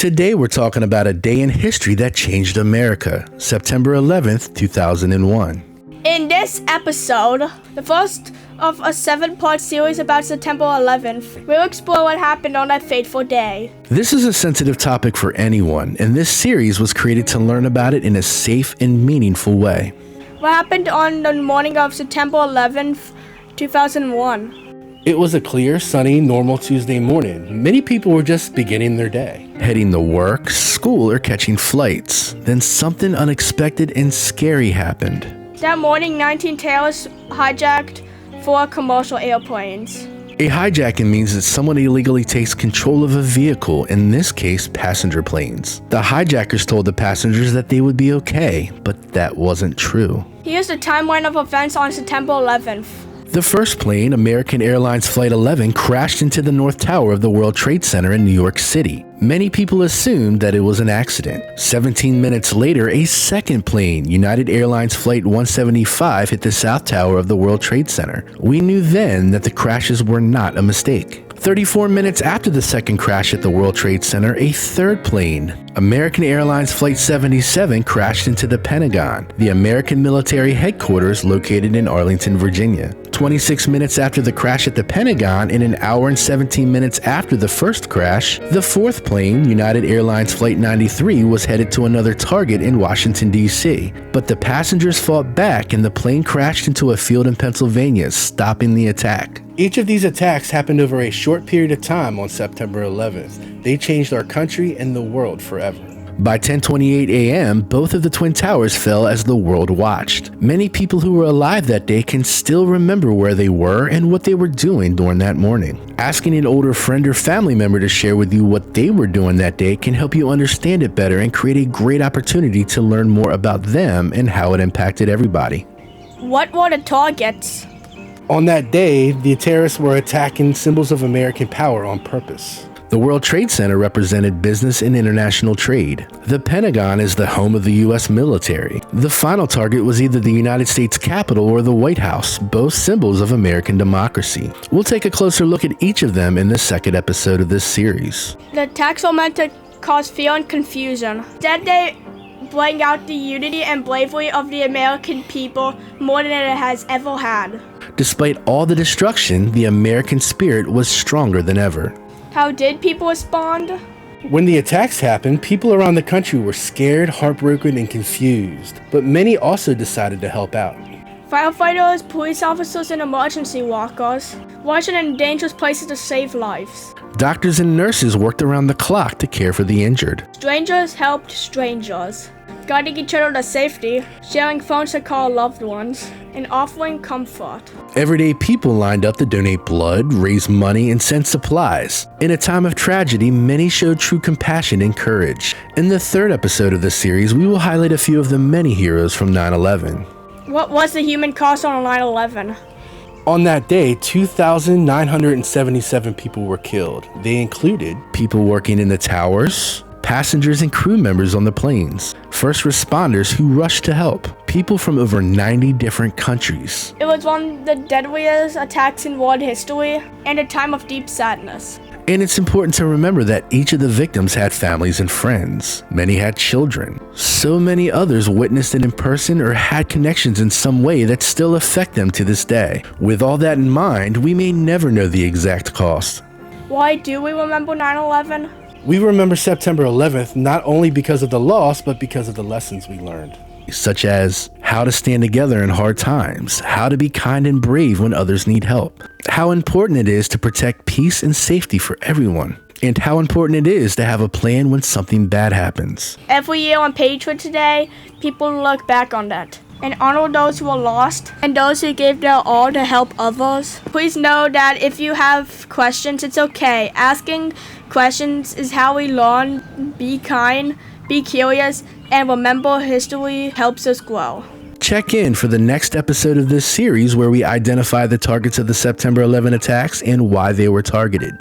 Today we're talking about a day in history that changed America, September 11th, 2001. In this episode, the first of a 7-part series about September 11th, we'll explore what happened on that fateful day. This is a sensitive topic for anyone, and this series was created to learn about it in a safe and meaningful way. What happened on the morning of September 11th, 2001? It was a clear, sunny, normal Tuesday morning. Many people were just beginning their day, heading to work, school, or catching flights. Then something unexpected and scary happened. That morning, 19 terrorists hijacked 4 commercial airplanes. A hijacking means that someone illegally takes control of a vehicle, in this case, passenger planes. The hijackers told the passengers that they would be okay, but that wasn't true. Here's the timeline of events on September 11th. The first plane, American Airlines Flight 11, crashed into the North Tower of the World Trade Center in New York City. Many people assumed that it was an accident. 17 minutes later, a second plane, United Airlines Flight 175, hit the South Tower of the World Trade Center. We knew then that the crashes were not a mistake. 34 minutes after the second crash at the World Trade Center, a third plane, American Airlines Flight 77, crashed into the Pentagon, the American military headquarters located in Arlington, Virginia. 26 minutes after the crash at the Pentagon and an hour and 17 minutes after the first crash, the fourth plane, United Airlines Flight 93, was headed to another target in Washington, D.C. But the passengers fought back and the plane crashed into a field in Pennsylvania, stopping the attack. Each of these attacks happened over a short period of time on September 11th. They changed our country and the world forever. By 10:28 a.m., both of the Twin Towers fell as the world watched. Many people who were alive that day can still remember where they were and what they were doing during that morning. Asking an older friend or family member to share with you what they were doing that day can help you understand it better and create a great opportunity to learn more about them and how it impacted everybody. What were the targets? On that day, the terrorists were attacking symbols of American power on purpose. The World Trade Center represented business and international trade. The Pentagon is the home of the U.S. military. The final target was either the United States Capitol or the White House, both symbols of American democracy. We'll take a closer look at each of them in the second episode of this series. The attacks were meant to cause fear and confusion. Instead, they bring out the unity and bravery of the American people more than it has ever had. Despite all the destruction, the American spirit was stronger than ever. How did people respond? When the attacks happened, people around the country were scared, heartbroken, and confused, but many also decided to help out. Firefighters, police officers, and emergency workers rushed in dangerous places to save lives. Doctors and nurses worked around the clock to care for the injured. Strangers helped strangers, guiding each other to safety, sharing phones to call loved ones, and offering comfort. Everyday people lined up to donate blood, raise money, and send supplies. In a time of tragedy, many showed true compassion and courage. In the third episode of this series, we will highlight a few of the many heroes from 9/11. What was the human cost on 9/11? On that day, 2,977 people were killed. They included people working in the towers, passengers and crew members on the planes, first responders who rushed to help, people from over 90 different countries. It was one of the deadliest attacks in world history and a time of deep sadness. And it's important to remember that each of the victims had families and friends. Many had children. So many others witnessed it in person or had connections in some way that still affect them to this day. With all that in mind, we may never know the exact cost. Why do we remember 9/11? We remember September 11th not only because of the loss, but because of the lessons we learned. Such as how to stand together in hard times, how to be kind and brave when others need help, how important it is to protect peace and safety for everyone, and how important it is to have a plan when something bad happens. Every year on Patriot Today, people look back on that and honor those who were lost and those who gave their all to help others. Please know that if you have questions, it's okay. Asking questions is how we learn. Be kind, be curious, and remember history helps us grow. Check in for the next episode of this series where we identify the targets of the September 11 attacks and why they were targeted.